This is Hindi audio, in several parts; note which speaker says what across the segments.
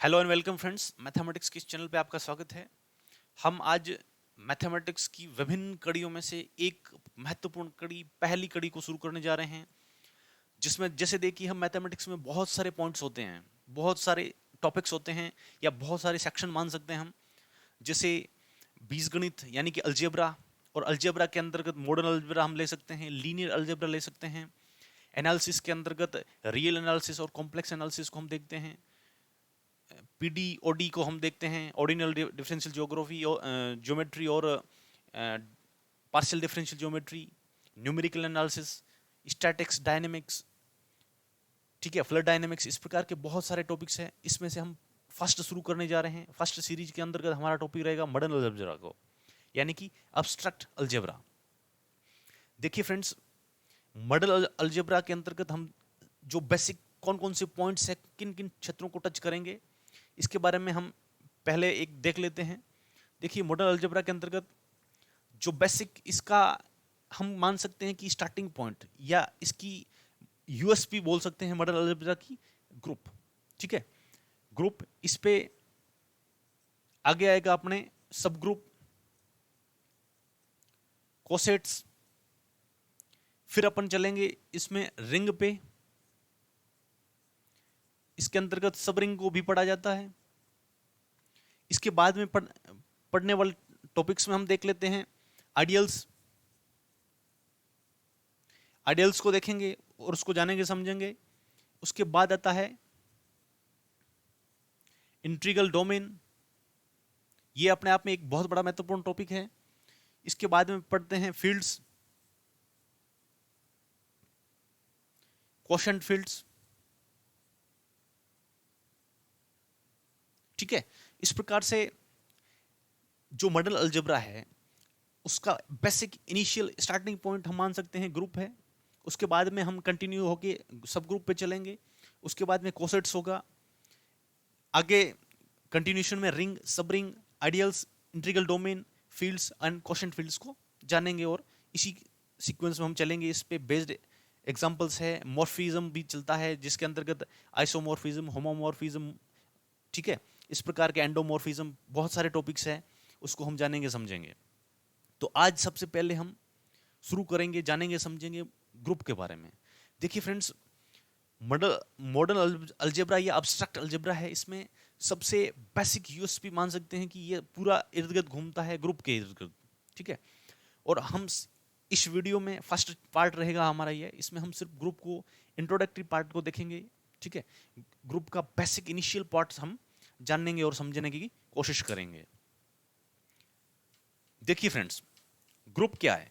Speaker 1: Hello and welcome friends, mathematics के इस चैनल पे आपका स्वागत है। हम आज मैथमेटिक्स की विभिन्न कड़ियों में से एक महत्वपूर्ण कड़ी, पहली कड़ी को शुरू करने जा रहे हैं, जिसमें जैसे देखिए हम मैथमेटिक्स में बहुत सारे पॉइंट्स होते हैं, बहुत सारे टॉपिक्स होते हैं या बहुत सारे सेक्शन मान सकते हैं हम। जैसे बीजगणित यानी कि अलजेब्रा, और अलजेब्रा के अंतर्गत मॉडर्न अलजेब्रा हम ले सकते हैं, लीनियर अलजेब्रा ले सकते हैं। एनालिसिस के अंतर्गत रियल एनालिसिस और कॉम्प्लेक्स एनालिसिस को हम देखते हैं। पीडी ओडी को हम देखते हैं, ऑर्डिनल डिफरेंशियल ज्योग्राफी और ज्योमेट्री और partial differential geometry, numerical analysis, statics, dynamics, ठीक है, फ्लड डायनेमिक्स। इस प्रकार के बहुत सारे टॉपिक्स हैं। इसमें से हम फर्स्ट शुरू करने जा रहे हैं। फर्स्ट सीरीज के अंतर्गत हमारा टॉपिक रहेगा मॉडर्न अलजेब्रा को, यानी कि अब्स्ट्रैक्ट अलजेब्रा। देखिए फ्रेंड्स, मॉडर्न अलजेब्रा के अंतर्गत हम जो बेसिक कौन कौन से पॉइंट्स हैं, किन किन क्षेत्रों को टच करेंगे, इसके बारे में हम पहले एक देख लेते हैं। देखिए, मॉडर्न अलजेब्रा के अंतर्गत जो बेसिक इसका हम मान सकते हैं कि स्टार्टिंग पॉइंट या इसकी यूएसपी बोल सकते हैं मॉडर्न अलजेब्रा की, ग्रुप। ठीक है, ग्रुप। इस पे आगे आएगा अपने सब ग्रुप, कोसेट्स, फिर अपन चलेंगे इसमें रिंग पे। इसके अंतर्गत सब रिंग को भी पढ़ा जाता है। इसके बाद में पढ़ने वाले टॉपिक्स में हम देख लेते हैं आइडियल्स। आइडियल्स को देखेंगे और उसको जानेंगे समझेंगे। उसके बाद आता है इंटीग्रल डोमेन। ये अपने आप में एक बहुत बड़ा महत्वपूर्ण टॉपिक है। इसके बाद में पढ़ते हैं फील्ड्स, क्वोशंट फील्ड्स। ठीक है, इस प्रकार से जो मॉडर्न अलजेब्रा है उसका बेसिक इनिशियल स्टार्टिंग पॉइंट हम मान सकते हैं ग्रुप है। उसके बाद में हम कंटिन्यू होके सब ग्रुप पे चलेंगे। उसके बाद में कोसेट्स होगा। आगे कंटिन्यूशन में रिंग, सब ring, ideals, integral domain, fields and quotient fields को जानेंगे और इसी सीक्वेंस में हम चलेंगे। इस पे बेस्ड एग्जांपल्स है। मॉर्फिज्म भी चलता है, जिसके अंतर्गत आइसोमॉर्फिज्म, होमोमॉर्फिज्म, ठीक है, इस प्रकार के एंडोमॉर्फिज्म, बहुत सारे टॉपिक्स हैं, उसको हम जानेंगे समझेंगे। तो आज सबसे पहले हम शुरू करेंगे, जानेंगे समझेंगे ग्रुप के बारे में। देखिए फ्रेंड्स, मॉडर्न अलजेब्रा या अब्स्ट्रैक्ट अलजेब्रा है। इसमें सबसे बेसिक यूएसपी मान सकते हैं कि ये पूरा इर्द गिर्द घूमता है ग्रुप के इर्द गिर्द। ठीक है, और हम इस वीडियो में फर्स्ट पार्ट रहेगा हमारा ये, इसमें हम सिर्फ ग्रुप को, इंट्रोडक्टरी पार्ट को देखेंगे। ठीक है, ग्रुप का बेसिक इनिशियल पार्ट हम जानने और समझने की कोशिश करेंगे। देखिए फ्रेंड्स, ग्रुप क्या है।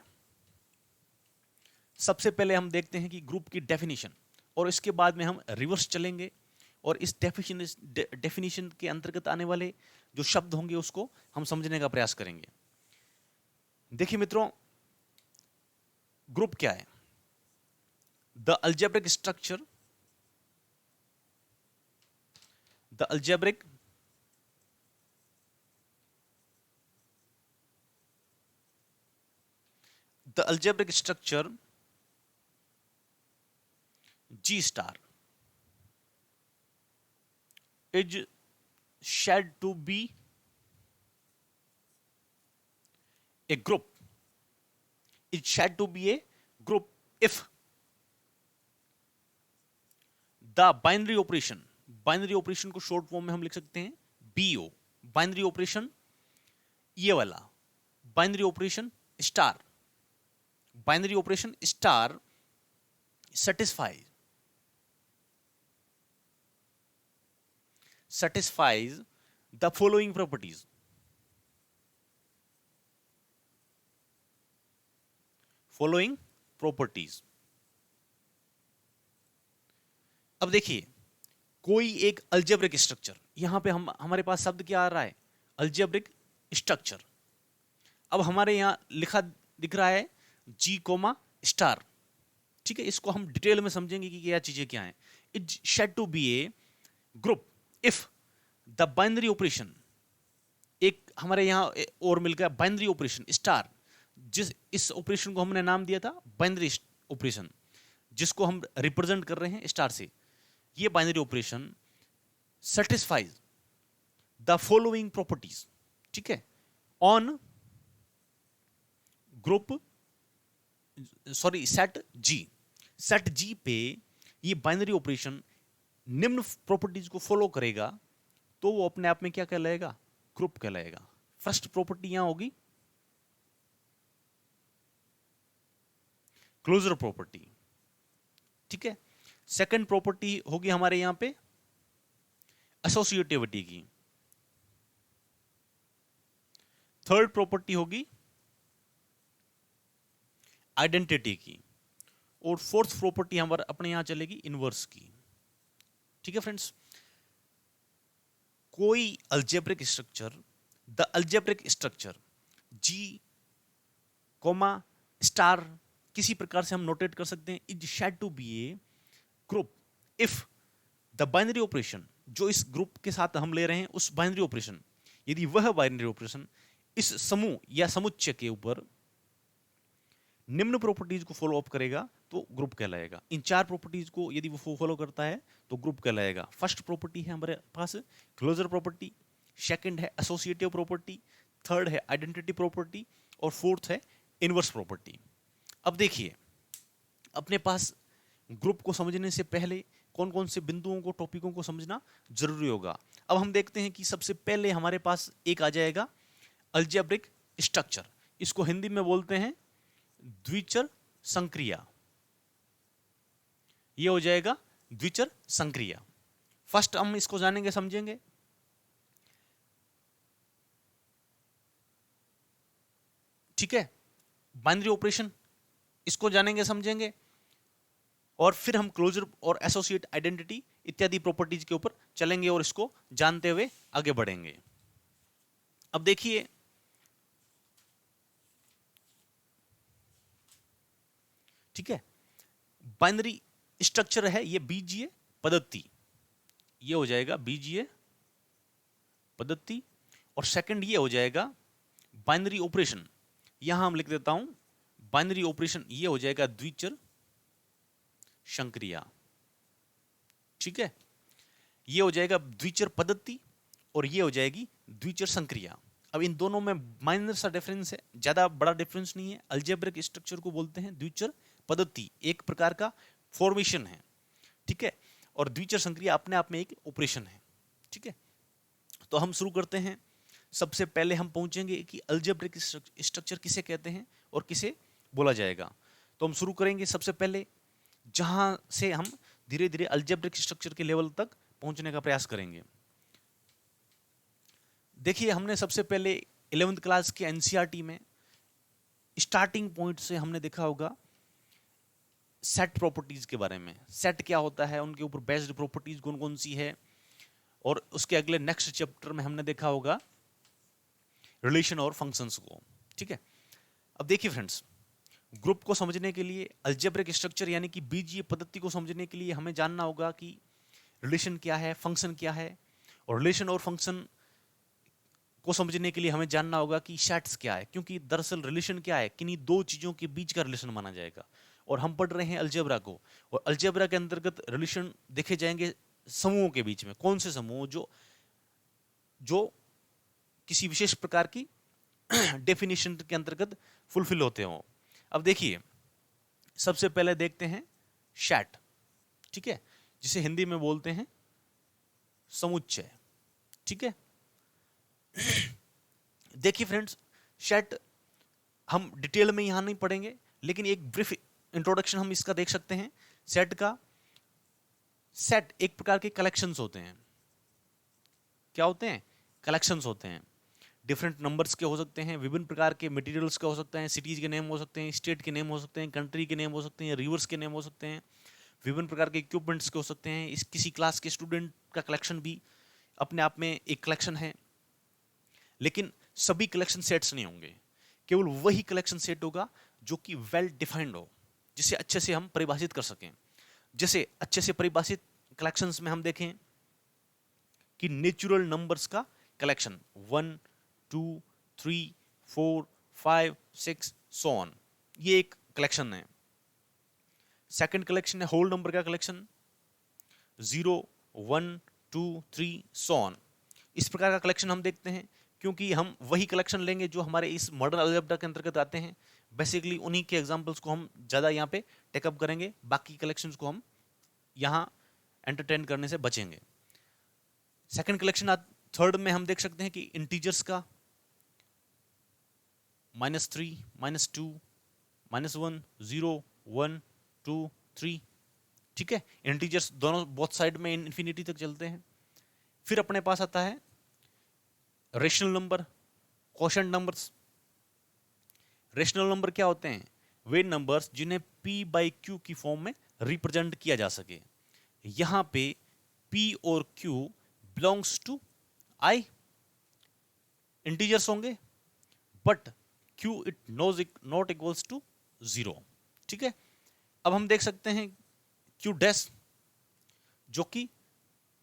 Speaker 1: सबसे पहले हम देखते हैं कि ग्रुप की डेफिनेशन, और इसके बाद में हम रिवर्स चलेंगे और इस डेफिनेशन के अंतर्गत आने वाले जो शब्द होंगे उसको हम समझने का प्रयास करेंगे। देखिए मित्रों, ग्रुप क्या है। The algebraic structure, the algebraic structure G star is said to be a group, if the binary operation को शॉर्ट फॉर्म में हम लिख सकते हैं BO, बाइनरी ऑपरेशन, ये वाला binary operation star, satisfies the following properties. अब देखिए, कोई एक अलजेब्रिक स्ट्रक्चर, यहां पे हमारे पास शब्द क्या आ रहा है, अलजेब्रिक स्ट्रक्चर। अब हमारे यहां लिखा दिख रहा है G कोमा स्टार। ठीक है, इसको हम डिटेल में समझेंगे कि क्या चीजें क्या हैं। It said to be a group if the binary operation, एक हमारे यहां और मिल गया बाइनरी ऑपरेशन स्टार, इस ऑपरेशन को हमने नाम दिया था बाइनरी ऑपरेशन, जिसको हम रिप्रेजेंट कर रहे हैं स्टार से। ये binary operation satisfies the following properties, ठीक है, on group, sorry set G. Set G पे ये बाइनरी ऑपरेशन निम्न प्रॉपर्टीज को फॉलो करेगा तो वो अपने आप में क्या कहलाएगा, ग्रुप कहलाएगा। फर्स्ट प्रॉपर्टी यहां होगी क्लोजर प्रॉपर्टी, ठीक है। सेकंड प्रॉपर्टी होगी हमारे यहां पे एसोसिएटिविटी की। थर्ड प्रॉपर्टी होगी आइडेंटिटी की। और फोर्थ प्रॉपर्टी हमारे अपने यहां चलेगी इनवर्स की, ठीक है फ्रेंड्स। कोई algebraic structure, the algebraic structure G comma star किसी प्रकार से हम नोटेट कर सकते हैं, is said to be a group if the binary operation, जो इस ग्रुप के साथ हम ले रहे हैं उस बाइनरी ऑपरेशन, यदि वह बाइनरी ऑपरेशन इस समूह या समुच्चय के ऊपर निम्न प्रॉपर्टीज को फॉलो अप करेगा तो ग्रुप कहलाएगा। इन चार प्रॉपर्टीज को यदि वो फॉलो करता है तो ग्रुप कहलाएगा। फर्स्ट प्रॉपर्टी है हमारे पास क्लोजर प्रॉपर्टी, सेकंड है एसोसिएटिव प्रॉपर्टी, थर्ड है आइडेंटिटी प्रॉपर्टी और फोर्थ है इनवर्स प्रॉपर्टी। अब देखिए, अपने पास ग्रुप को समझने से पहले कौन कौन से बिंदुओं को, टॉपिकों को समझना जरूरी होगा। अब हम देखते हैं कि सबसे पहले हमारे पास एक आ जाएगा अलजेब्रिक स्ट्रक्चर। इसको हिंदी में बोलते हैं द्विचर संक्रिया। ये हो जाएगा द्विचर संक्रिया। फर्स्ट हम इसको जानेंगे, समझेंगे। ठीक है, बाइनरी ऑपरेशन इसको जानेंगे, समझेंगे, और फिर हम क्लोजर और एसोसिएट आइडेंटिटी इत्यादि प्रॉपर्टीज के ऊपर चलेंगे और इसको जानते हुए आगे बढ़ेंगे। अब देखिए, ठीक है, बाइनरी स्ट्रक्चर है ये बीजीय पद्धति, ये हो जाएगा बीजीय पद्धति। और सेकंड ये हो जाएगा बाइनरी ऑपरेशन, यहां हम लिख देता हूं बाइनरी ऑपरेशन, ये हो जाएगा द्विचर संक्रिया। ठीक है, ये हो जाएगा द्विचर पद्धति और ये हो जाएगी द्विचर संक्रिया। अब इन दोनों में माइनर सा डिफरेंस है, ज्यादा बड़ा डिफरेंस नहीं है। अलजेब्रिक स्ट्रक्चर को बोलते हैं द्विचर पद्धति, एक प्रकार का फॉर्मेशन है, ठीक है, और द्विचर संक्रिया अपने आप में एक ऑपरेशन है। ठीक है, तो हम शुरू करते हैं। सबसे पहले हम पहुंचेंगे कि अलजेब्रिक स्ट्रक्चर किसे कहते हैं और किसे बोला जाएगा। तो हम शुरू करेंगे सबसे पहले, जहां से हम धीरे धीरे अलजेब्रिक स्ट्रक्चर के लेवल तक पहुंचने का प्रयास करेंगे। देखिए, हमने सबसे पहले 11th क्लास के एनसीईआरटी में स्टार्टिंग पॉइंट से हमने देखा होगा सेट प्रॉपर्टीज के बारे में। सेट क्या होता है, उनके ऊपर बेस्ड प्रॉपर्टीज कौन कौन सी है, और उसके अगले नेक्स्ट चैप्टर में हमने देखा होगा रिलेशन और फंक्शंस को। ठीक है, अब देखिए फ्रेंड्स, ग्रुप को समझने के लिए, अलजेब्रिक स्ट्रक्चर यानी कि बीजीय पद्धति को समझने के लिए हमें जानना होगा कि रिलेशन क्या है, फंक्शन क्या है, और रिलेशन और फंक्शन को समझने के लिए हमें जानना होगा कि सेट्स क्या है, क्योंकि दरअसल रिलेशन क्या है, किन्हीं दो चीजों के बीच का रिलेशन माना जाएगा। और हम पढ़ रहे हैं अलजेब्रा को, और अलजेब्रा के अंतर्गत रिलेशन देखे जाएंगे समूहों के बीच में। कौन से समूह जो किसी विशेष प्रकार की डेफिनेशन के अंतर्गत फुलफिल होते हो। अब देखिए, सबसे पहले देखते हैं सेट, ठीक है, जिसे हिंदी में बोलते हैं समुच्चय। ठीक है, देखिए फ्रेंड्स, सेट हम डिटेल में यहां नहीं पढ़ेंगे, लेकिन एक ब्रीफ इंट्रोडक्शन हम इसका देख सकते हैं। सेट एक प्रकार के कलेक्शंस होते हैं। क्या होते हैं? कलेक्शंस होते हैं। डिफरेंट नंबर्स के हो सकते हैं, विभिन्न प्रकार के मटेरियल्स के हो सकते हैं, सिटीज के नेम हो सकते हैं, स्टेट के नेम हो सकते हैं, कंट्री के नेम हो सकते हैं, रिवर्स के नेम हो सकते हैं, विभिन्न प्रकार के इक्विपमेंट्स के हो सकते हैं। इस किसी क्लास के स्टूडेंट का कलेक्शन भी अपने आप में एक कलेक्शन है। लेकिन सभी कलेक्शन सेट्स नहीं होंगे, केवल वही कलेक्शन सेट होगा जो कि वेल डिफाइंड हो, जिसे अच्छे से हम परिभाषित कर सकें। जैसे अच्छे से परिभाषित कलेक्शंस में हम देखें कि नेचुरल नंबर्स का कलेक्शन 1 2 3 4 5 6 सो ऑन, ये एक कलेक्शन है। सेकंड कलेक्शन है होल नंबर का कलेक्शन 0 1 2 3 सो ऑन। इस प्रकार का कलेक्शन हम देखते हैं, क्योंकि हम वही कलेक्शन लेंगे जो हमारे इस मॉडर्न अलजेब्रा के अंतर्गत आते हैं। बेसिकली उन्हीं के एग्जांपल्स को हम ज़्यादा यहाँ पे टेकअप करेंगे, बाकी कलेक्शंस को हम यहाँ एंटरटेन करने से बचेंगे। सेकंड कलेक्शन थर्ड में हम देख सकते हैं कि इंटीजर्स का -3, -2, -1, 0, 1, 2, 3, ठीक है। इंटीजर्स दोनों बोथ साइड में इन्फिनिटी तक चलते हैं। फिर अपने पास आता है rational number, quotient numbers. Rational number क्या होते हैं? वे नंबर्स जिन्हें p/q की फॉर्म में रिप्रेजेंट किया जा सके। यहां पे p और q belongs to i, integers होंगे, but q it not equals to 0, ठीक है। अब हम देख सकते हैं q डैश जो कि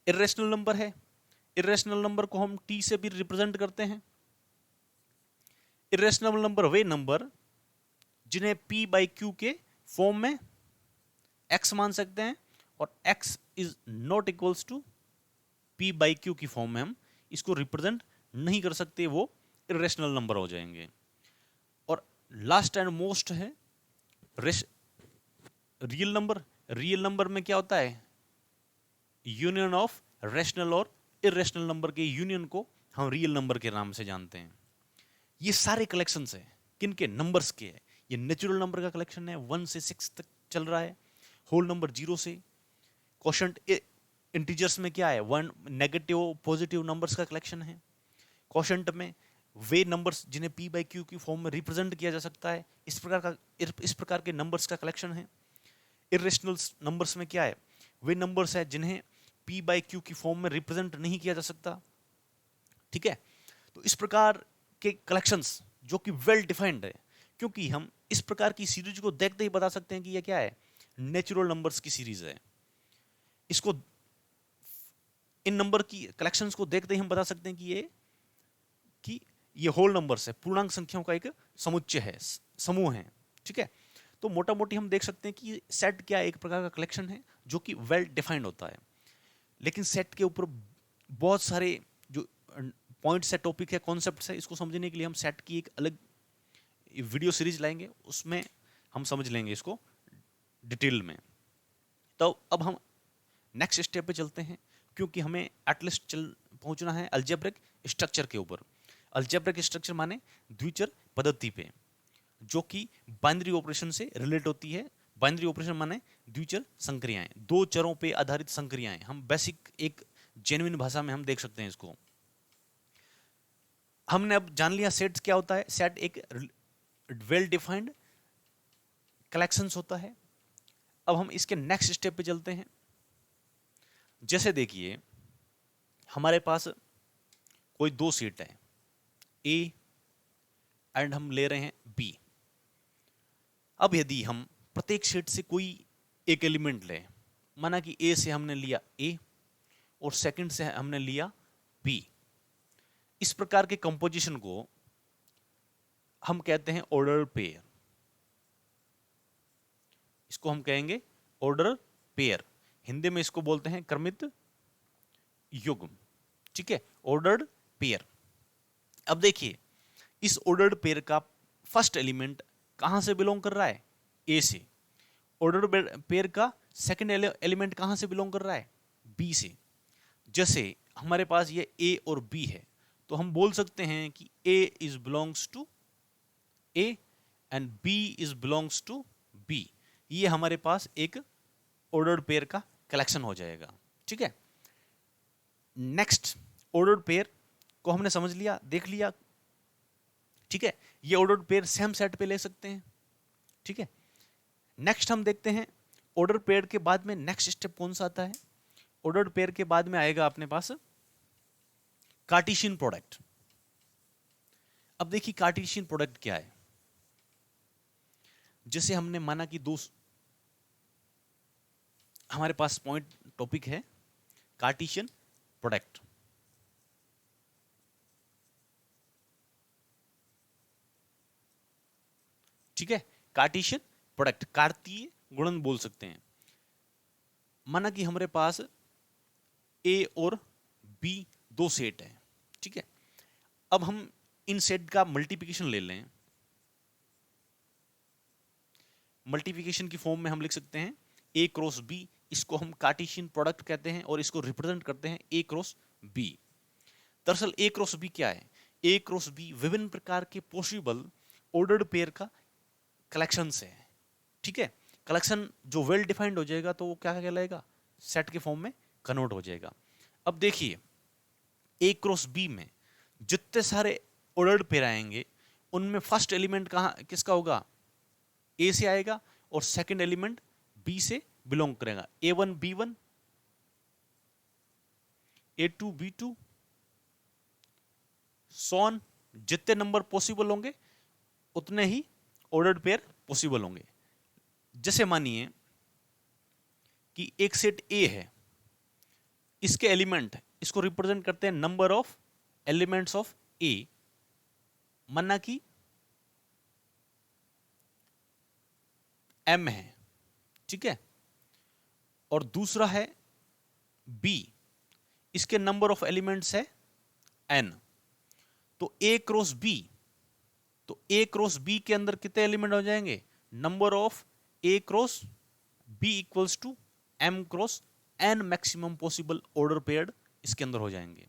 Speaker 1: इर्रेशनल नंबर है। इर्रेशनल नंबर को हम t से भी रिप्रेजेंट करते हैं। इर्रेशनल नंबर वे नंबर जिन्हें p/q के फॉर्म में x मान सकते हैं, और x is not equals to p/q की फॉर्म में हम इसको रिप्रेजेंट नहीं कर सकते, वो इर्रेशनल नंबर हो जाएंगे। और लास्ट एंड मोस्ट है रियल नंबर। रियल नंबर में क्या होता है? यूनियन ऑफ रेशनल और इर्रेशनल नंबर के यूनियन को हम रियल नंबर के नाम से जानते हैं। ये सारे कलेक्शंस हैं किन के? नंबर्स के हैं। ये नेचुरल नंबर का कलेक्शन है, 1 से 6 तक चल रहा है। होल नंबर 0 से, क्वोशंट इंटीजर्स में क्या है? 1 नेगेटिव पॉजिटिव नंबर्स का कलेक्शन है। क्वोशंट में वे नंबर्स जिन्हें p/q की फॉर्म में रिप्रेजेंट किया जा सकता है, इस प्रकार के नंबर्स का कलेक्शन है। इर्रेशनल नंबर्स में क्या है? वे नंबर्स है जिन्हें p/q की फॉर्म में रिप्रेजेंट नहीं किया जा सकता, ठीक है। तो इस प्रकार के कलेक्शंस जो कि वेल डिफाइंड है, क्योंकि हम इस प्रकार की सीरीज को देखते ही बता सकते हैं कि यह क्या है? नेचुरल नंबर्स की सीरीज है। इसको इन नंबर की कलेक्शंस को देखते ही हम बता सकते हैं कि ये होल नंबर्स है, पूर्णांक संख्याओं का एक समुच्चय है, समूह है, ठीक है। तो मोटा मोटी हम देख सकते हैं कि सेट क्या एक प्रकार का कलेक्शन है जो कि वेल डिफाइंड होता है। लेकिन सेट के ऊपर बहुत सारे जो पॉइंट्स है, टॉपिक है, कॉन्सेप्ट्स है, इसको समझने के लिए हम सेट की एक अलग वीडियो सीरीज लाएंगे, उसमें हम समझ लेंगे इसको डिटेल में। तो अब हम नेक्स्ट स्टेप पे चलते हैं, क्योंकि हमें एटलीस्ट पहुंचना है अलजेब्रिक स्ट्रक्चर के ऊपर। अलजेब्रिक स्ट्रक्चर माने द्विचर पद्धति पे, जो कि बाइनरी ऑपरेशन से रिलेट होती है। बाइनरी ऑपरेशन माने द्विचर संक्रियाएं, दो चरों पे आधारित संक्रियाएं। हम बेसिक एक जेन्युइन भाषा में हम देख सकते हैं इसको। हमने अब जान लिया सेट्स क्या होता है। सेट एक वेल डिफाइंड कलेक्शंस होता है। अब हम इसके नेक्स्ट स्टेप पे चलते हैं। जैसे देखिए, हमारे पास कोई दो सेट है ए एंड हम ले रहे हैं बी। अब यदि हम प्रत्येक सेट से कोई एक एलिमेंट लें, माना कि ए से हमने लिया ए और सेकंड से हमने लिया बी, इस प्रकार के कंपोजिशन को हम कहते हैं ऑर्डर पेयर। इसको हम कहेंगे ऑर्डर पेयर। हिंदी में इसको बोलते हैं क्रमित युग्म, ठीक है, ऑर्डर्ड पेयर। अब देखिए, इस ऑर्डर्ड पेयर का फर्स्ट एलिमेंट कहां से बिलोंग कर रहा है? ए से। ऑर्डर्ड पेयर का सेकंड एलिमेंट कहां से बिलोंग कर रहा है? बी से। जैसे हमारे पास ये ए और बी है, तो हम बोल सकते हैं कि A is belongs to A and B is belongs to B. ये हमारे पास एक ऑर्डर्ड पेयर का कलेक्शन हो जाएगा, ठीक है। नेक्स्ट, ऑर्डर्ड पेयर को हमने समझ लिया, देख लिया, ठीक है। ये ऑर्डर्ड पेयर सेम सेट पे ले सकते हैं, ठीक है। नेक्स्ट हम देखते हैं ऑर्डर पेयर के बाद में नेक्स्ट स्टेप कौन सा आता है? ऑर्डर्ड पेयर के बाद में आएगा अपने पास कार्टेशियन प्रोडक्ट। अब देखिए कार्टेशियन प्रोडक्ट क्या है। जैसे हमने माना कि दो, हमारे पास पॉइंट टॉपिक है कार्टेशियन प्रोडक्ट। ठीक है, कार्टेशियन प्रोडक्ट, कार्तीय गुणन बोल सकते हैं। माना कि हमारे पास ए और बी दो सेट है, ठीक है। अब हम इन सेट का मल्टीप्लिकेशन ले लें। मल्टीप्लिकेशन की फॉर्म में हम लिख सकते हैं ए क्रॉस बी, इसको हम कार्टेशियन प्रोडक्ट कहते हैं और इसको रिप्रेजेंट करते हैं ए क्रॉस बी। दरअसल ए क्रॉस बी क्या है? ए क्रॉस बी विभिन्न प्रकार के पॉसिबल ऑर्डर्ड पेयर का कलेक्शन से है, ठीक है। कलेक्शन जो वेल डिफाइंड हो जाएगा तो वो क्या कहलाएगा? सेट के फॉर्म में कन्वर्ट हो जाएगा। अब देखिए ए क्रॉस बी में जितने सारे ऑर्डर्ड पेयर आएंगे उनमें फर्स्ट एलिमेंट कहाँ किसका होगा? ए से आएगा और सेकंड एलिमेंट बी से बिलोंग करेगा। A1 B1, A2 B2, sworn, जितने नंबर पॉसिबल होंगे उतने ही ऑर्डर्ड पेयर पॉसिबल होंगे। जैसे मानिए कि एक सेट ए है, इसके एलिमेंट इसको रिप्रेजेंट करते हैं नंबर ऑफ एलिमेंट्स ऑफ ए, माना कि m है, ठीक है। और दूसरा है b, इसके नंबर ऑफ एलिमेंट्स है n। तो a क्रॉस b, तो a क्रॉस b के अंदर कितने एलिमेंट हो जाएंगे? Number of a cross b equals to m cross n maximum possible order paired इसके अंदर हो जाएंगे।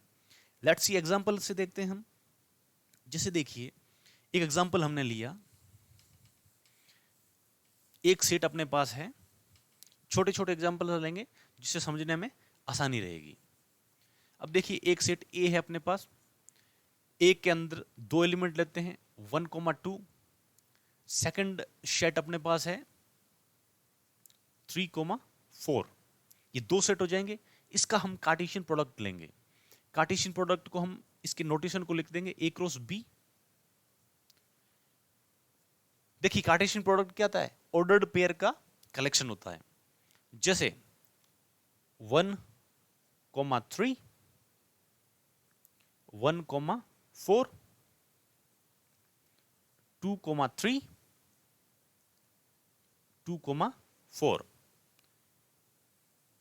Speaker 1: लेट्स सी एग्जांपल से देखते हैं हम। जैसे देखिए एक एग्जांपल हमने लिया, एक सेट अपने पास है, छोटे छोटे एग्जांपल लेंगे जिससे समझने में आसानी रहेगी। अब देखिए एक सेट ए है अपने पास, ए के अंदर दो एलिमेंट लेते हैं 1,2, सेकंड सेट अपने पास है 3,4। ये दो सेट हो जाएंगे। इसका हम कार्टेशियन प्रोडक्ट लेंगे। कार्टेशियन प्रोडक्ट को हम इसके नोटेशन को लिख देंगे ए क्रॉस बी। देखिए कार्टेशियन प्रोडक्ट क्या होता है? ऑर्डर्ड पेयर का कलेक्शन होता है। जैसे 1,3, 1,4, 2,3, 2,4।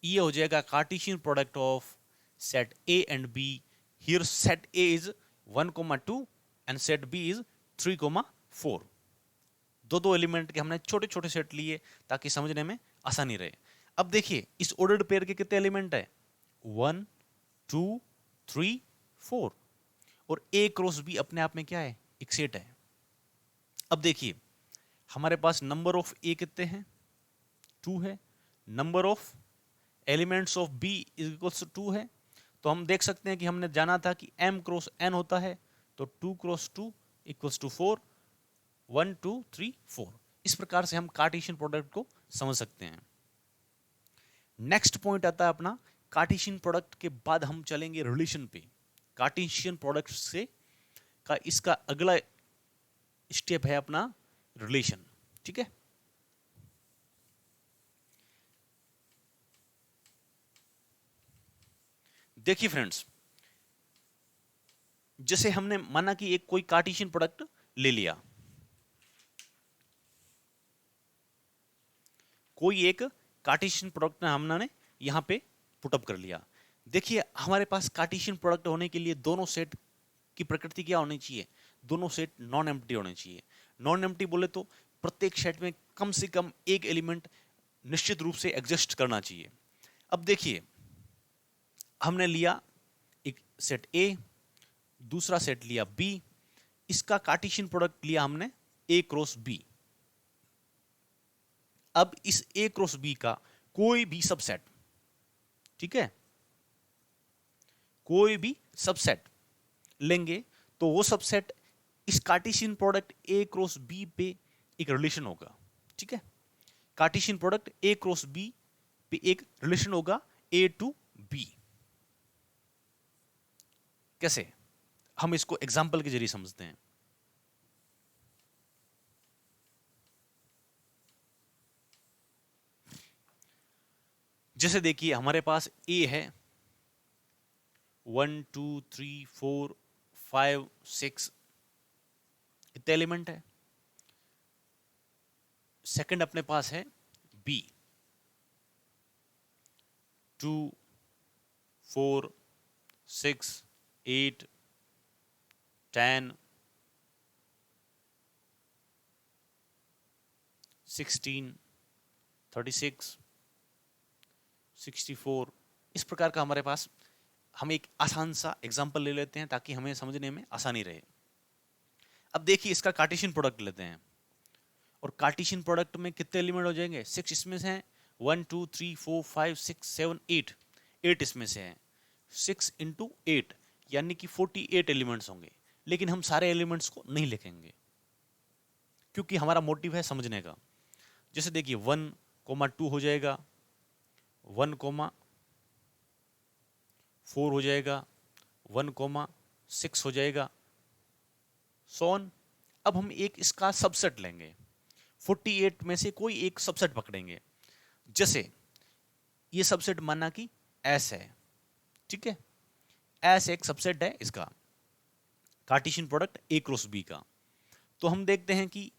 Speaker 1: ये हो जाएगा Cartesian product of set A and B. Here set A is 1,2 and set B is 3,4। दो एलिमेंट के हमने छोटे छोटे सेट लिए ताकि समझने में आसानी रहे। अब देखिए इस ऑर्डर्ड पेयर के कितने एलिमेंट है? 1, 2, 3, 4। और ए क्रॉस बी अपने आप में क्या है? एक सेट है। अब देखिए हमारे पास नंबर ऑफ ए कितने हैं? 2 है। Number of elements of B is equals to 2 है। तो हम देख सकते हैं कि हमने जाना था कि m क्रॉस n होता है, तो 2 क्रॉस 2 इक्वल्स टू 4, 1, 2, 3, 4। इस प्रकार से हम कार्टेशियन प्रोडक्ट को समझ सकते हैं। नेक्स्ट पॉइंट आता है अपना कार्टेशियन प्रोडक्ट के बाद हम चलेंगे रिलेशन पे। कार्टेशियन प्रोडक्ट से का इसका अगला स्टेप है अपना रिलेशन, ठीक है। देखिए फ्रेंड्स, जैसे हमने माना कि एक कोई कार्टेशियन प्रोडक्ट ले लिया, कोई एक कार्टेशियन प्रोडक्ट हमने यहां पे पुटअप कर लिया। देखिए हमारे पास कार्टेशियन प्रोडक्ट होने के लिए दोनों सेट की प्रकृति क्या होनी चाहिए? दोनों सेट नॉन एम्प्टी होने चाहिए। नॉन एम्प्टी बोले तो प्रत्येक सेट में कम से कम एक एलिमेंट निश्चित रूप से एग्जिस्ट करना चाहिए। अब देखिए हमने लिया एक सेट ए, दूसरा सेट लिया बी, इसका कार्टेशियन प्रोडक्ट लिया हमने ए क्रॉस बी। अब इस ए क्रॉस बी का कोई भी सबसेट, ठीक है, कोई भी सबसेट लेंगे तो वो सबसेट इस Cartesian product A cross B पे एक रिलेशन होगा, ठीक है। Cartesian product A cross B पे एक रिलेशन होगा ए टू बी। कैसे? हम इसको एग्जाम्पल के जरिए समझते हैं। जैसे देखिए हमारे पास ए है 1, 2, 3, 4, 5, 6 इतने एलिमेंट है। सेकंड अपने पास है बी 2, 4, 6, 8, 10, 16, 36, 64, इस प्रकार का हमारे पास, हम एक आसान सा एग्जाम्पल ले लेते हैं ताकि हमें समझने में आसानी रहे। अब देखिए इसका कार्टेशियन प्रोडक्ट लेते हैं, और कार्टेशियन प्रोडक्ट में कितने एलिमेंट हो जाएंगे? 6 इसमें से हैं, 1 2 3 4 5 6 7 8, 8 इसमें से हैं, 6 इंटू 8 यानी कि 48 एलिमेंट्स होंगे। लेकिन हम सारे एलिमेंट्स को नहीं लिखेंगे क्योंकि हमारा मोटिव है समझने का। जैसे देखिए 1, 2 हो जाएगा, 1, 4 हो जाएगा, 1, 6 हो जाएगा, सोन। अब हम एक इसका सबसेट लेंगे, 48 में से कोई एक सबसेट पकड़ेंगे। जैसे ये सबसेट माना कि एस है, ठीक है, एस एक सबसेट है इसका, Cartesian product A cross B का। तो हम देखते हैं कि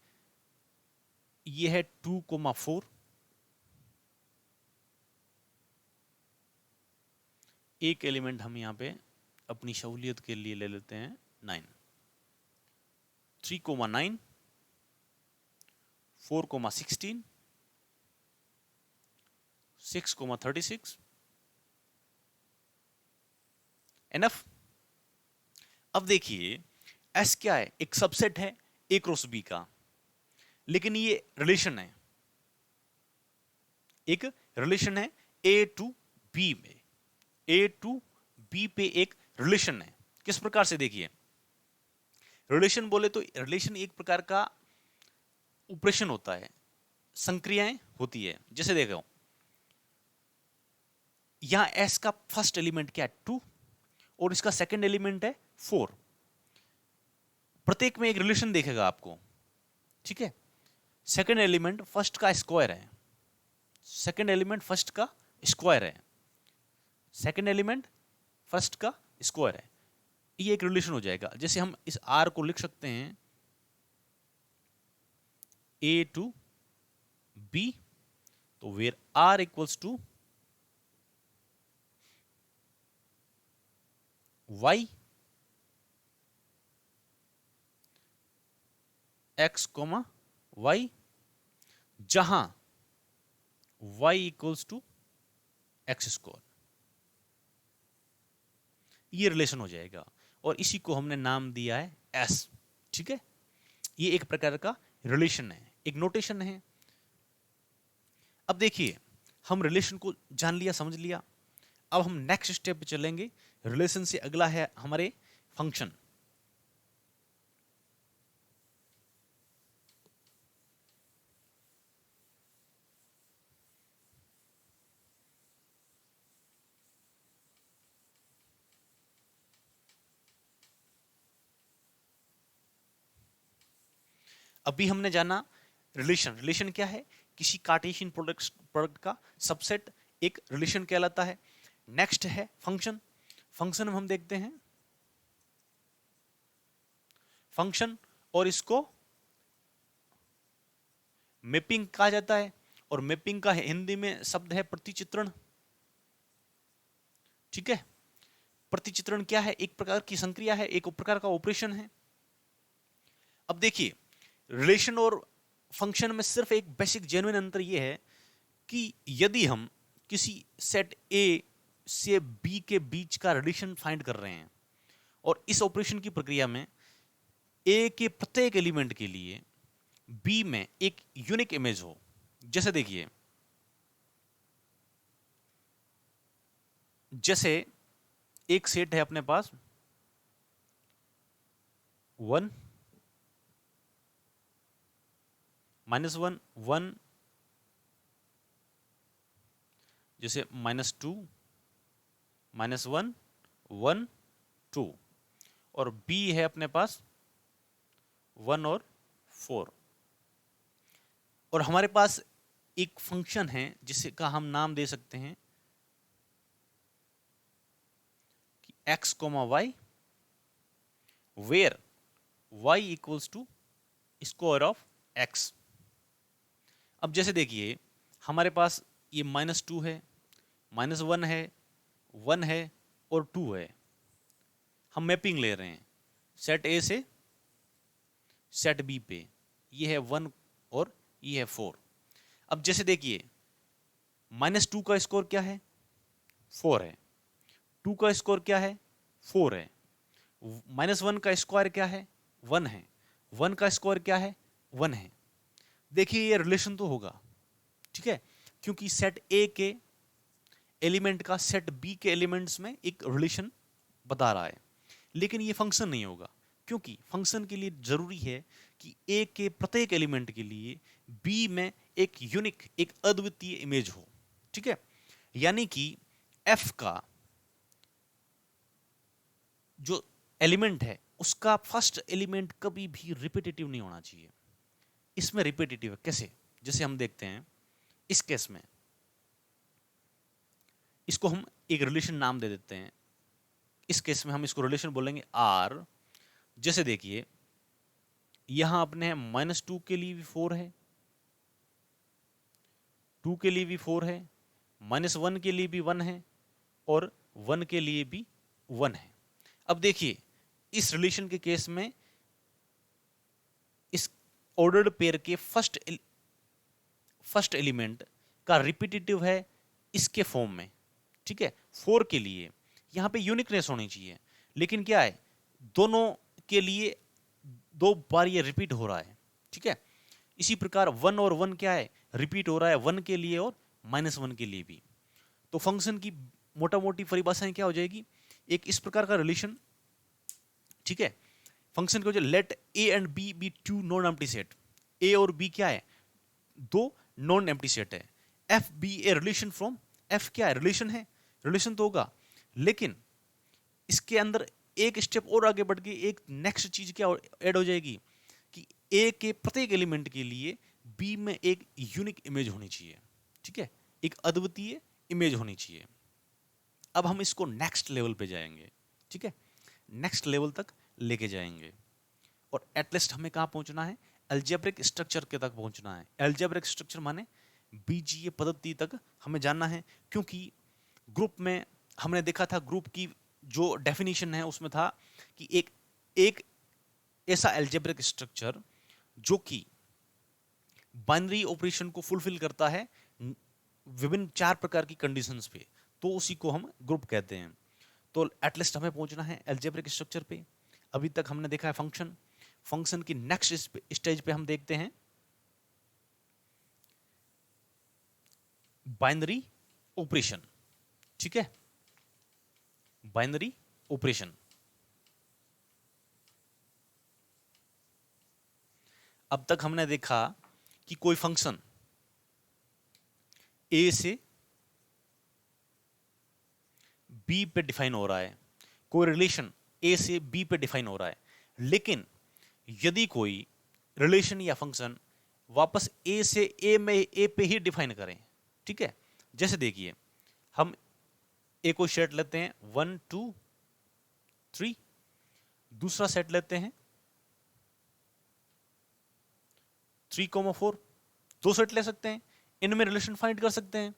Speaker 1: ये है 2, 4, एक एलिमेंट हम यहां पे अपनी सहूलियत के लिए ले लेते हैं 9, 3, 9, 4, 16, 6, 36, एनफ। अब देखिए एस क्या है? एक सबसेट है ए क्रॉस बी का, लेकिन ये रिलेशन है, एक रिलेशन है ए टू बी में, ए टू बी पे एक रिलेशन है। किस प्रकार से? देखिए रिलेशन बोले तो रिलेशन एक प्रकार का ऑपरेशन होता है, संक्रियाएं होती है। जैसे देखो यहां एस का फर्स्ट एलिमेंट क्या है? 2, और इसका सेकंड एलिमेंट है 4। प्रत्येक में एक रिलेशन देखेगा आपको, ठीक है। सेकंड एलिमेंट फर्स्ट का स्क्वायर है, सेकंड एलिमेंट फर्स्ट का स्क्वायर है, सेकंड एलिमेंट फर्स्ट का स्क्वायर है, ये एक रिलेशन हो जाएगा। जैसे हम इस आर को लिख सकते हैं ए टू बी, तो where are equals to Y X comma Y, जहां Y equals to X square, ये रिलेशन हो जाएगा। और इसी को हमने नाम दिया है एस, ठीक है। ये एक प्रकार का रिलेशन है, एक नोटेशन है। अब देखिए हम रिलेशन को जान लिया, समझ लिया। अब हम नेक्स्ट स्टेप पे चलेंगे। रिलेशन से अगला है हमारे फंक्शन। अभी हमने जाना रिलेशन। रिलेशन क्या है? किसी कार्टेशियन प्रोडक्ट का सबसेट एक रिलेशन कहलाता है। नेक्स्ट है फंक्शन। फंक्शन में हम देखते हैं फंक्शन, और इसको मैपिंग कहा जाता है, और मैपिंग का हिंदी में शब्द है प्रतिचित्रण, ठीक है। प्रतिचित्रण क्या है? एक प्रकार की संक्रिया है, एक प्रकार का ऑपरेशन है। अब देखिए रिलेशन और फंक्शन में सिर्फ एक बेसिक जेन्युइन अंतर यह है कि यदि हम किसी सेट ए से बी के बीच का रिलेशन फाइंड कर रहे हैं, और इस ऑपरेशन की प्रक्रिया में ए के प्रत्येक एलिमेंट के लिए बी में एक यूनिक इमेज हो। जैसे देखिए, जैसे एक सेट है अपने पास 1, -1, 1, जैसे -2, -1, 1, 2, और बी है अपने पास 1 और 4। और हमारे पास एक फंक्शन है जिसे का हम नाम दे सकते हैं कि x, y, where y equals to square of x। अब जैसे देखिए हमारे पास ये -2 है, -1 है, 1 है और 2 है। हम मैपिंग ले रहे हैं, सेट ए से सेट बी पे, ये है 1 और ये है 4। अब जैसे देखिए -2 का स्कोर क्या है, 4 है। 2 का स्कोर क्या है, 4 है। -1 का स्क्वायर क्या है, 1 है। 1 का स्क्वायर क्या है, 1 है। देखिए ये रिलेशन तो होगा, ठीक है, क्योंकि सेट ए के एलिमेंट का सेट बी के एलिमेंट्स में एक रिलेशन बता रहा है। लेकिन ये फंक्शन नहीं होगा, क्योंकि फंक्शन के लिए जरूरी है कि ए के प्रत्येक एलिमेंट के लिए बी में एक यूनिक, एक अद्वितीय इमेज हो, ठीक है। यानी कि एफ का जो एलिमेंट है उसका फर्स्ट एलिमेंट कभी भी रिपीटेटिव नहीं होना चाहिए। इसमें रिपीटेटिव है कैसे, जैसे हम देखते हैं इस केस में, इसको हम एक रिलेशन नाम दे देते हैं। इस केस में हम इसको रिलेशन बोलेंगे आर। जैसे देखिए यहां अपने -2 के लिए भी 4 है, 2 के लिए भी 4 है, -1 के लिए भी 1 है और 1 के लिए भी 1 है। अब देखिए इस रिलेशन के केस में इस ऑर्डर्ड पेयर के फर्स्ट एलिमेंट का रिपीटेटिव है इसके फॉर्म में, ठीक है। 4 के लिए यहां पे यूनिकनेस होनी चाहिए, लेकिन क्या है, दोनों के लिए 2 बार ये रिपीट हो रहा है, ठीक है। इसी प्रकार 1 और 1 क्या है, रिपीट हो रहा है 1 के लिए और -1 के लिए भी। तो फंक्शन की मोटा मोटी परिभाषाएं क्या हो जाएगी, एक इस प्रकार का रिलेशन, ठीक है। फंक्शन की वजह let A and B be 2 non empty set. A और बी क्या है, 2 नॉन एम्प्टी सेट है। F be a relation from, F क्या है, रिलेशन है, रिलेशन तो होगा, लेकिन इसके अंदर एक स्टेप और आगे बढ़ के एक नेक्स्ट चीज क्या ऐड हो जाएगी कि ए के प्रत्येक एलिमेंट के लिए बी में एक यूनिक इमेज होनी चाहिए, ठीक है, एक अद्वितीय इमेज होनी चाहिए। अब हम इसको नेक्स्ट लेवल पे जाएंगे, ठीक है, नेक्स्ट लेवल तक लेके जाएंगे और एटलीस्ट हमें कहां पहुंचना है, अलजेब्रिक स्ट्रक्चर के तक पहुंचना है। अलजेब्रिक स्ट्रक्चर माने बीजीय पद्धति तक हमें जानना है, क्योंकि ग्रुप में हमने देखा था, ग्रुप की जो डेफिनेशन है उसमें था कि एक ऐसा अलजेब्रिक स्ट्रक्चर जो कि बाइनरी ऑपरेशन को फुलफिल करता है विभिन्न 4 प्रकार की कंडीशंस पे, तो उसी को हम ग्रुप कहते हैं। तो एटलीस्ट हमें पहुंचना है अलजेब्रिक स्ट्रक्चर पे। अभी तक हमने देखा है फंक्शन, फंक्शन की नेक्स्ट स्टेज पे हम देखते हैं बाइनरी ऑपरेशन, ठीक है, बाइनरी ऑपरेशन। अब तक हमने देखा कि कोई फंक्शन ए से बी पे डिफाइन हो रहा है, कोई रिलेशन ए से बी पे डिफाइन हो रहा है, लेकिन यदि कोई रिलेशन या फंक्शन वापस ए से ए में ए पे ही डिफाइन करें, ठीक है। जैसे देखिए हम ए को सेट लेते हैं 1 2 3, दूसरा सेट लेते हैं 3,4, 2 सेट ले सकते हैं, इनमें रिलेशन फाइंड कर सकते हैं।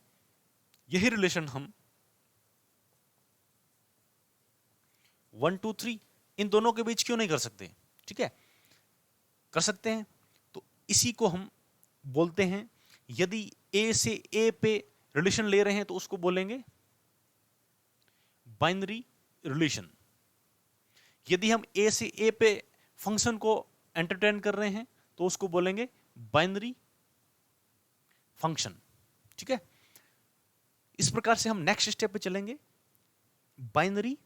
Speaker 1: यही रिलेशन हम 1 2 3 इन दोनों के बीच क्यों नहीं कर सकते, ठीक है, कर सकते हैं। तो इसी को हम बोलते हैं, यदि ए से ए पे रिलेशन ले रहे हैं तो उसको बोलेंगे बाइनरी रिलेशन। यदि हम ए से ए पे फंक्शन को एंटरटेन कर रहे हैं तो उसको बोलेंगे बाइनरी फंक्शन, ठीक है। इस प्रकार से हम नेक्स्ट स्टेप पे चलेंगे, बाइनरी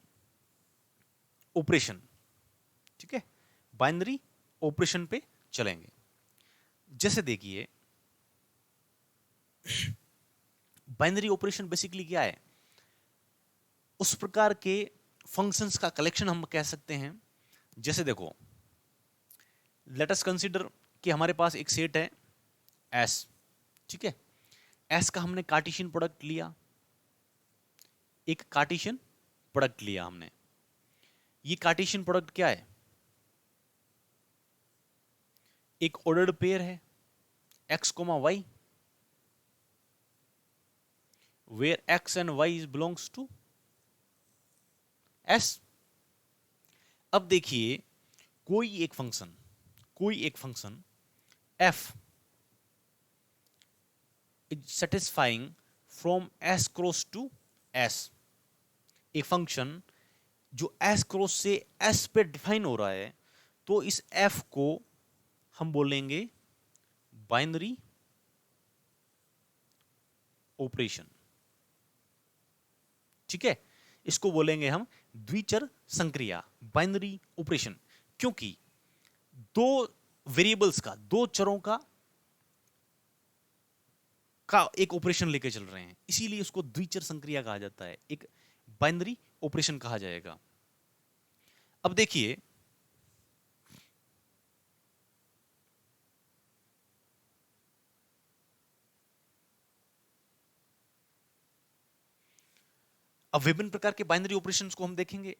Speaker 1: ऑपरेशन, ठीक है, बाइनरी ऑपरेशन पे चलेंगे। जैसे देखिए बाइनरी ऑपरेशन बेसिकली क्या है, उस प्रकार के फंक्शंस का कलेक्शन हम कह सकते हैं। जैसे देखो लेट अस कंसीडर कि हमारे पास एक सेट है एस, ठीक है, एस का हमने कार्टेशियन प्रोडक्ट लिया, एक कार्टेशियन प्रोडक्ट लिया हमने। ये कार्टेशियन प्रोडक्ट क्या है, एक ऑर्डर्ड पेयर है x, y, where x and y belongs to s। अब देखिए कोई एक function f is satisfying from s cross to s, एक फंक्शन जो s क्रॉस से s पे डिफाइन हो रहा है, तो इस f को हम बोलेंगे बाइनरी ऑपरेशन। ठीक है, इसको बोलेंगे हम द्विचर संक्रिया, बाइनरी ऑपरेशन, क्योंकि दो वेरिएबल्स का, दो चरों का एक ऑपरेशन लेके चल रहे हैं, इसीलिए उसको द्विचर संक्रिया कहा जाता है, एक बाइनरी ऑपरेशन कहा जाएगा। अब देखिए, अब विभिन्न प्रकार के बाइनरी ऑपरेशंस को हम देखेंगे,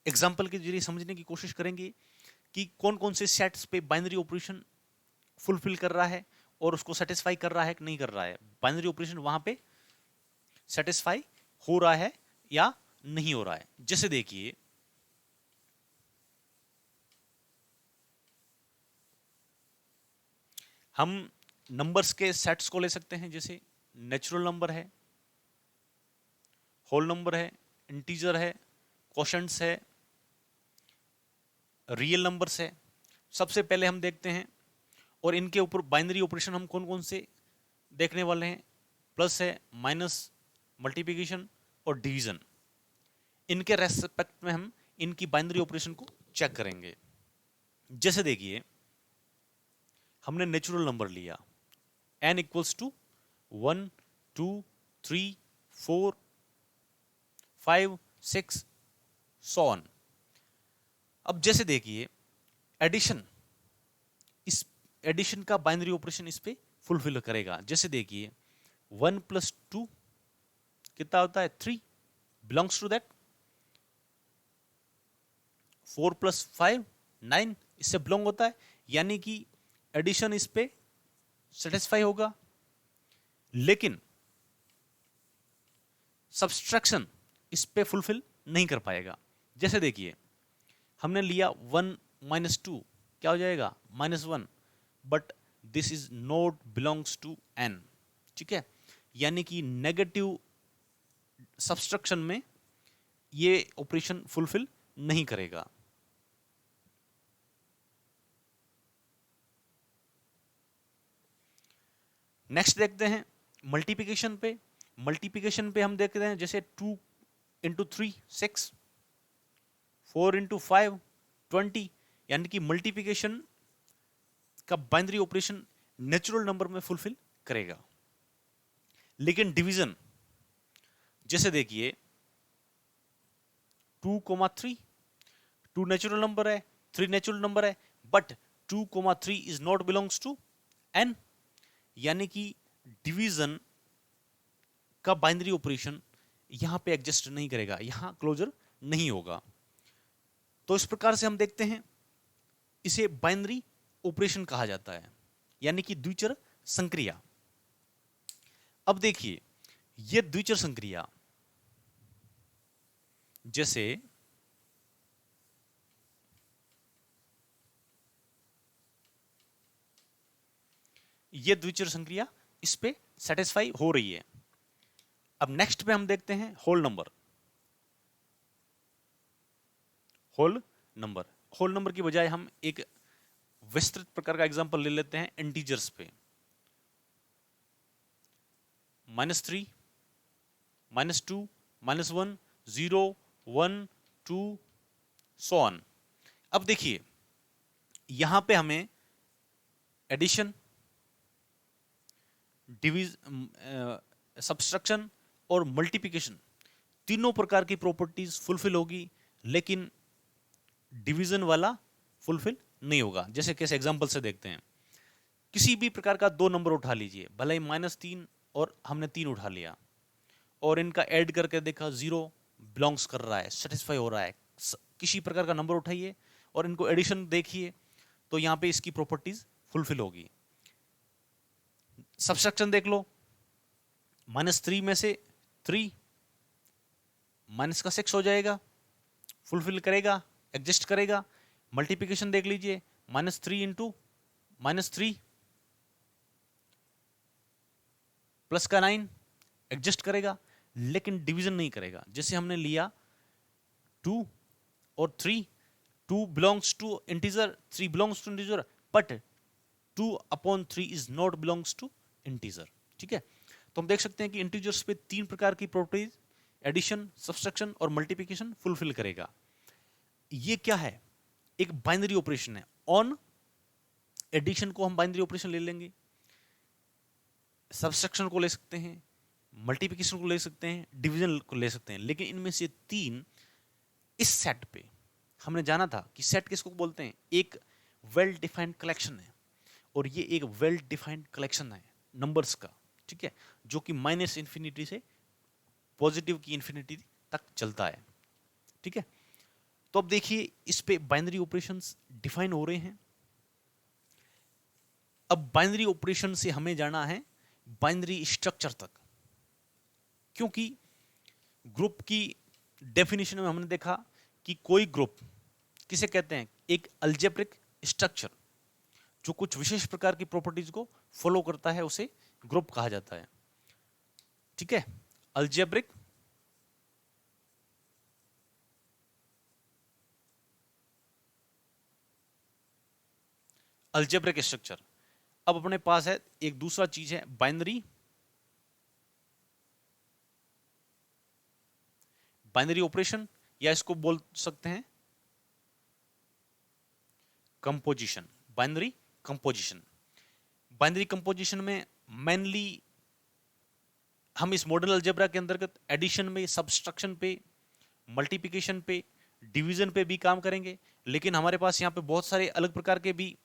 Speaker 1: एग्जांपल के जरिए समझने की कोशिश करेंगे कि कौन कौन से सेट्स पे बाइनरी ऑपरेशन फुलफिल कर रहा है और उसको सेटिस्फाई कर रहा है कि नहीं कर रहा है, बाइनरी ऑपरेशन वहां पे सेटिस्फाई हो रहा है या नहीं हो रहा है। जैसे देखिए, हम नंबर्स के सेट्स को ले सकते हैं, जैसे नेचुरल नंबर है, होल नंबर है, इंटीजर है, क्वोशंट्स है, रियल नंबर्स है। सबसे पहले हम देखते हैं, और इनके ऊपर बाइनरी ऑपरेशन हम कौन कौन से देखने वाले हैं, प्लस है, माइनस, मल्टीप्लिकेशन और डिवीजन। इनके रेस्पेक्ट में हम इनकी बाइनरी ऑपरेशन को चेक करेंगे। जैसे देखिए, हमने नेचुरल नंबर लिया n equals to 1 2 3 4 5 6 so on. अब जैसे देखिए, एडिशन, इस एडिशन का बाइनरी ऑपरेशन इस पे फुलफिल करेगा। जैसे देखिए, 1 प्लस 2 कितना होता है, 3, बिलोंग्स टू दैट। 4 प्लस 5 9, इससे बिलोंग होता है, यानी कि एडिशन इस पे सेटिस्फाई होगा। लेकिन सब्सट्रैक्शन इस पे फुलफिल नहीं कर पाएगा। जैसे देखिए, हमने लिया 1 माइनस 2, क्या हो जाएगा, -1, but this is not belongs to n। ठीक है, यानी कि नेगेटिव सब्सट्रैक्शन में ये ऑपरेशन फुलफिल नहीं करेगा। नेक्स्ट देखते हैं मल्टीप्लिकेशन पे। मल्टीप्लिकेशन पे हम देखते हैं, जैसे 2 इंटू 3 6, 4 इंटू 5 20, यानी कि मल्टीप्लिकेशन का बाइनरी ऑपरेशन नेचुरल नंबर में फुलफिल करेगा। लेकिन डिवीजन, जैसे देखिए 2,3, 2 नेचुरल नंबर है, 3 नेचुरल नंबर है, but 2,3 is not belongs to n, यानी कि डिवीजन का बाइनरी ऑपरेशन यहां पे एडजस्ट नहीं करेगा, यहां क्लोजर नहीं होगा। तो इस प्रकार से हम देखते हैं, इसे बाइनरी ऑपरेशन कहा जाता है, यानी कि द्विचर संक्रिया। अब देखिए, यह द्विचर संक्रिया, जैसे यह द्विचर संक्रिया इस पे सेटिस्फाई हो रही है। अब नेक्स्ट पे हम देखते हैं whole number. Whole number, whole number की बजाय हम एक विस्तृत प्रकार का एग्जांपल ले लेते हैं इंटीजर्स पे। -3, -2, -1, 0, 1, 2 सो ऑन। अब देखिए, यहां पे हमें एडिशन, सब्सट्रैक्शन और मल्टीप्लिकेशन तीनों प्रकार की प्रॉपर्टीज फुलफिल होगी, लेकिन डिवीजन वाला फुलफिल नहीं होगा। जैसे कैसे एग्जांपल से देखते हैं, किसी भी प्रकार का दो नंबर उठा लीजिए, भले ही -3 और हमने 3 उठा लिया, और इनका ऐड करके देखा 0 बिलोंग्स कर रहा है, सेटिस्फाई हो रहा है। किसी प्रकार का नंबर उठाइए और इनको एडिशन देखिए, तो यहां पे इसकी प्रॉपर्टीज फुलफिल होगी। सब्सट्रैक्शन देख लो, -3 में से 3 माइनस का 6 हो जाएगा, फुलफिल करेगा, एडजस्ट करेगा। मल्टीप्लिकेशन देख लीजिए, -3 इंटू -3 प्लस का 9 एडजस्ट करेगा, लेकिन डिवीजन नहीं करेगा। जैसे हमने लिया 2 और 3, 2 belongs to integer, 3 belongs to integer, but 2/3 is not belongs to integer. ठीक है, तो हम देख सकते हैं कि इंटीजर्स पे 3 प्रकार की प्रॉपर्टीज, एडिशन, सब्सट्रैक्शन और मल्टीप्लिकेशन फुलफिल करेगा। ये क्या है? एक बाइनरी ऑपरेशन है। ऑन एडिशन को हम बाइनरी ऑपरेशन ले लेंगे, सब्सट्रैक्शन को ले सकते हैं, मल्टीप्लिकेशन को ले सकते हैं, डिवीजन को ले सकते हैं, लेकिन इनमें से 3 इस सेट पे हमने जाना था कि सेट किसको बोलते हैं? एक वेल डिफाइंड कलेक्शन है, और ये एक वेल डिफाइंड कलेक्शन है नंबर्स का। ठीक है, जो कि -इंफिनिटी से पॉजिटिव की इंफिनिटी तक चलता है। ठीक है, तो अब देखिए इस पे बाइनरी ऑपरेशंस डिफाइन हो रहे हैं। अब बाइनरी ऑपरेशन से हमें जाना है बाइनरी स्ट्रक्चर तक, क्योंकि ग्रुप की डेफिनेशन में हमने देखा कि कोई ग्रुप किसे कहते हैं? एक अलजेब्रिक स्ट्रक्चर जो कुछ विशेष प्रकार की प्रॉपर्टीज को फॉलो करता है, उसे ग्रुप कहा जाता है। ठीक है, अलजेब्रिक अलजेब्रिक स्ट्रक्चर। अब अपने पास है एक दूसरा चीज है बाइनरी बाइनरी ऑपरेशन, या इसको बोल सकते हैं composition, binary composition. Binary composition में मेनली हम इस मॉडल अलजेब्रा के अंतर्गत एडिशन में, सब्सट्रैक्शन पे, मल्टीप्लिकेशन पे, डिवीजन पे भी काम करेंगे, लेकिन हमारे पास यहाँ पे बहुत सारे अलग प्रकार के भी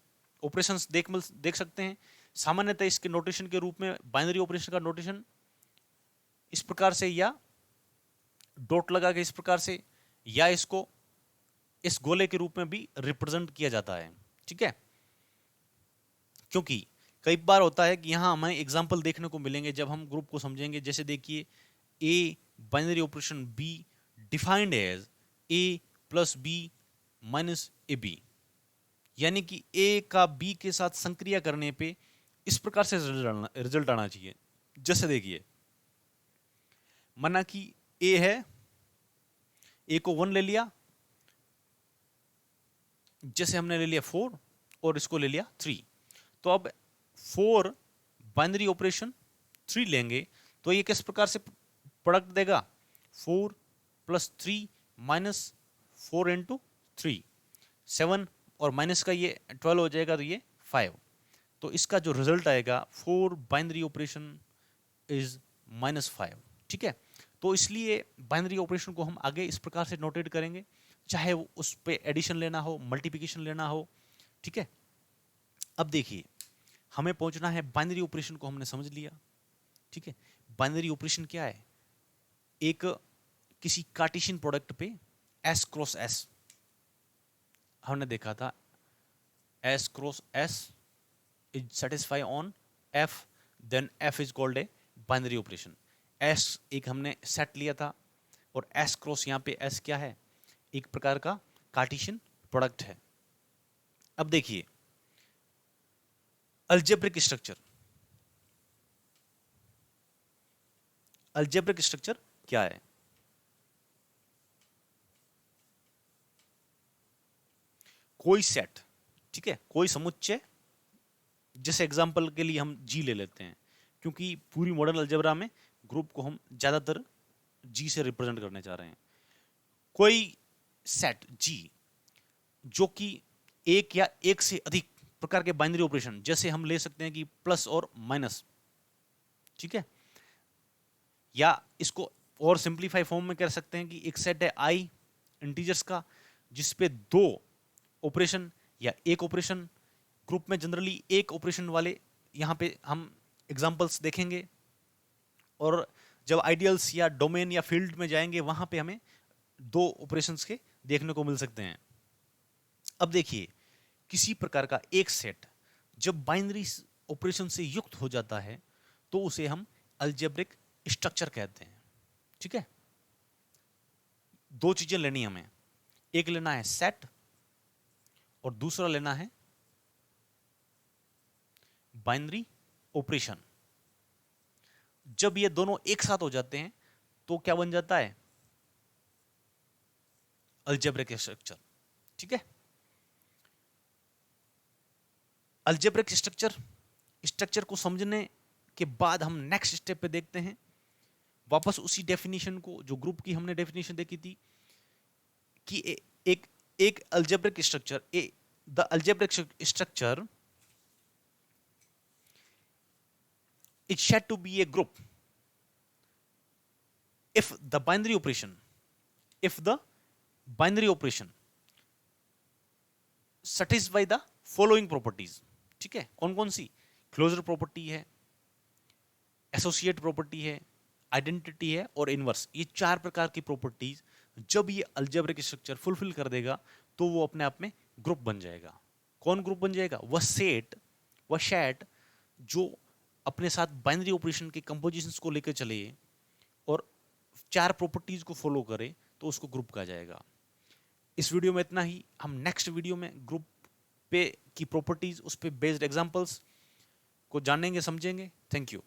Speaker 1: ऑपरेशंस देख सकते हैं। सामान्यतः इसके नोटेशन के रूप में बाइनरी ऑपरेशन का नोटेशन इस प्रकार से, या डॉट लगा के इस प्रकार से, या इसको इस गोले के रूप में भी रिप्रेजेंट किया जाता है। ठीक है, क्योंकि कई बार होता है कि यहां हमें एग्जांपल देखने को मिलेंगे जब हम ग्रुप को समझेंगे। जैसे देखिए, A binary operation B defined as A plus B minus A B, यानी कि ए का बी के साथ संक्रिया करने पे इस प्रकार से रिजल्ट आना चाहिए। जैसे देखिए, माना कि ए है, ए को 1 ले लिया, जैसे हमने ले लिया 4 और इसको ले लिया 3, तो अब 4 बाइनरी ऑपरेशन 3 लेंगे तो ये किस प्रकार से प्रोडक्ट देगा? 4 + 3 - 4 × 3 7, और माइनस का ये 12 हो जाएगा, तो ये 5। तो इसका जो रिजल्ट आएगा 4 बाइनरी ऑपरेशन इज -5। ठीक है, तो इसलिए बाइनरी ऑपरेशन को हम आगे इस प्रकार से नोटेट करेंगे, चाहे वो उस पे एडिशन लेना हो, मल्टीप्लिकेशन लेना हो। ठीक है, अब देखिए हमें पहुंचना है बाइनरी ऑपरेशन को हमने समझ लिया। ठीक है, बाइनरी ऑपरेशन क्या है? एक किसी कार्टेशियन प्रोडक्ट पे S क्रॉस S हमने देखा था, S cross S is satisfy on F, then F is called a binary operation. S एक हमने सेट लिया था, और S क्रॉस यहाँ पे S क्या है? एक प्रकार का कार्टेशियन प्रोडक्ट है। अब देखिए अलजेब्रिक स्ट्रक्चर, अलजेब्रिक स्ट्रक्चर क्या है? कोई सेट, ठीक है, कोई समुच्चय, जैसे एग्जांपल के लिए हम G ले लेते हैं, क्योंकि पूरी मॉडर्न अलजेब्रा में ग्रुप को हम ज्यादातर G से रिप्रेजेंट करने जा रहे हैं। कोई सेट G जो कि एक या एक से अधिक प्रकार के बाइनरी ऑपरेशन, जैसे हम ले सकते हैं कि प्लस और माइनस, ठीक है, या इसको और सिंपलीफाई फॉर्म में कर सकते हैं कि एक सेट है I इंटीजर्स का, जिसपे 2 ऑपरेशन या एक ऑपरेशन, ग्रुप में जनरली एक ऑपरेशन वाले यहां पे हम एग्जांपल्स देखेंगे, और जब आइडियल्स या डोमेन या फील्ड में जाएंगे वहां पे हमें 2 ऑपरेशंस के देखने को मिल सकते हैं। अब देखिए किसी प्रकार का एक सेट जब बाइनरी ऑपरेशन से युक्त हो जाता है तो उसे हम अलजेब्रिक स्ट्रक्चर कहते हैं। ठीक है, 2 चीजें लेनी हमें, एक लेना है सेट और दूसरा लेना है बाइनरी ऑपरेशन। जब ये दोनों एक साथ हो जाते हैं तो क्या बन जाता है? Algebraic structure. ठीक है, अलजेब्रिक स्ट्रक्चर को समझने के बाद हम नेक्स्ट स्टेप पे देखते हैं, वापस उसी डेफिनेशन को, जो ग्रुप की हमने डेफिनेशन देखी थी कि एक algebraic structure, the algebraic structure is said to be a group if the binary operation satisfy the following properties। ठीक है, कौन कौन सी? क्लोजर प्रॉपर्टी है, एसोसिएट प्रॉपर्टी है, आइडेंटिटी है और इनवर्स। ये 4 प्रकार की प्रॉपर्टीज जब ये अलजेब्रिक स्ट्रक्चर फुलफिल कर देगा तो वो अपने आप में ग्रुप बन जाएगा। कौन ग्रुप बन जाएगा? वह सेट जो अपने साथ बाइनरी ऑपरेशन के कंपोजिशंस को लेकर चले और 4 प्रॉपर्टीज को फॉलो करे तो उसको ग्रुप कहा जाएगा। इस वीडियो में इतना ही। हम नेक्स्ट वीडियो में ग्रुप पे की प्रॉपर्टीज, उस पे बेस्ड एग्जांपल्स को जानेंगे, समझेंगे। Thank you.